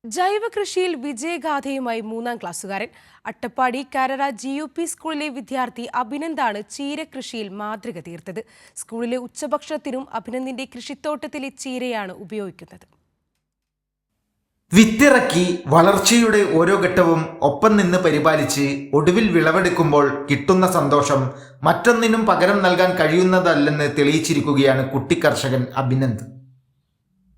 ജൈവ കൃഷിയിൽ വിജയഗാഥയുമായി 3ാം ക്ലാസ്സുകാരൻ. അട്ടപ്പാടി കരറ GUP സ്കൂളിലെ വിദ്യാർത്ഥി അഭിനന്ദാണ് ചീരകൃഷിയിൽ മാതൃക തീർത്തത്. സ്കൂളിലെ ഉച്ചഭക്ഷണത്തിനും അഭിനന്ദിന്റെ കൃഷിത്തോട്ടത്തിലെ ചീരയാണ് ഉപയോഗിക്കുന്നത്. വിത്തിറക്കി വളർച്ചയുടെ ഓരോ ഘട്ടവും ഒപ്പം നിന്ന് പരിപാലിച്ച് ഒടുവിൽ വിളവെടുക്കുമ്പോൾ കിട്ടുന്ന സന്തോഷം മറ്റൊന്നിനും പകരം നൽകാൻ കഴിയുന്നതല്ലെന്ന് തെളിയിച്ചിരിക്കുകയാണ് കുട്ടി കർഷകൻ അഭിനന്ദ്.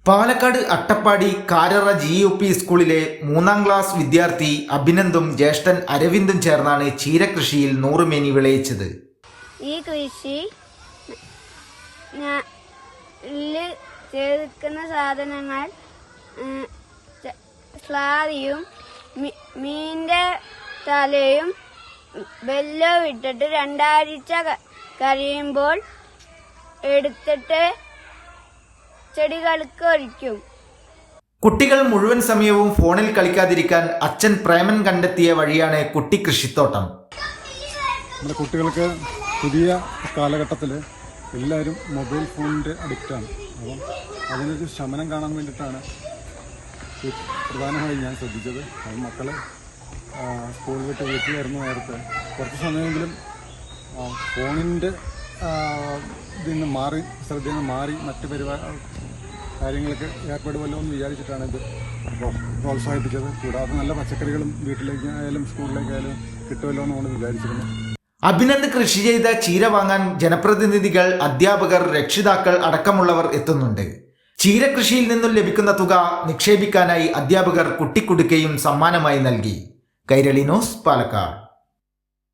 പാലക്കാട് അട്ടപ്പാടി കാരറ GUP സ്കൂളിലെ 3ാം ക്ലാസ് വിദ്യാർത്ഥി അഭിനന്ദും ജ്യേഷ്ഠൻ അരവിന്ദും ചേർന്നാണ് ചീരകൃഷിയിൽ 100 മേനി വിളയിച്ചത്. ഈ കൃഷി ചേർക്കുന്ന സാധനങ്ങൾ സ്ലാറിയും മീൻ്റെ തലയും വെല്ലം ഇട്ടിട്ട് 2 ആഴ്ച കഴിയുമ്പോൾ എടുത്തിട്ട് ചെടികൾക്ക് ഒഴിക്കും. കുട്ടികൾ മുഴുവൻ സമയവും ഫോണിൽ കളിക്കാതിരിക്കാൻ അച്ഛൻ പ്രേമൻ കണ്ടെത്തിയ വഴിയാണ് കുട്ടി കൃഷിത്തോട്ടം. നമ്മുടെ കുട്ടികൾക്ക് പുതിയ കാലഘട്ടത്തിൽ എല്ലാവരും മൊബൈൽ ഫോണിൻ്റെ അഡിക്റ്റാണ്. അപ്പം അതിനൊരു ശമനം കാണാൻ വേണ്ടിയിട്ടാണ് പ്രധാനമായും ഞാൻ ശ്രദ്ധിച്ചത്. അത് മക്കൾ സ്കൂൾ വിട്ട് വീട്ടിൽ വരുന്ന നേരത്തെ കുറച്ച് സമയമെങ്കിലും ഫോണിൻ്റെ ശ്രദ്ധയിൽ നിന്ന് മാറി മറ്റ് കാര്യങ്ങൾക്ക് ഏർപ്പെടുമല്ലോ എന്ന് വിചാരിച്ചിട്ടാണ് ഇത് പ്രോത്സാഹിപ്പിച്ചത്. കൂടാതെ നല്ല പച്ചക്കറികളും വീട്ടിലേക്കായാലും സ്കൂളിലേക്കായാലും കിട്ടുമല്ലോ എന്നാണ് വിചാരിച്ചിരുന്നത്. അഭിനന്ദ് കൃഷി ചെയ്ത ചീര വാങ്ങാൻ ജനപ്രതിനിധികൾ, അധ്യാപകർ, രക്ഷിതാക്കൾ അടക്കമുള്ളവർ എത്തുന്നുണ്ട്. ചീരകൃഷിയിൽ നിന്നും ലഭിക്കുന്ന തുക നിക്ഷേപിക്കാനായി അധ്യാപകർ കുട്ടിക്കുടുക്കയും സമ്മാനമായി നൽകി. കൈരളി ന്യൂസ്, പാലക്കാട്.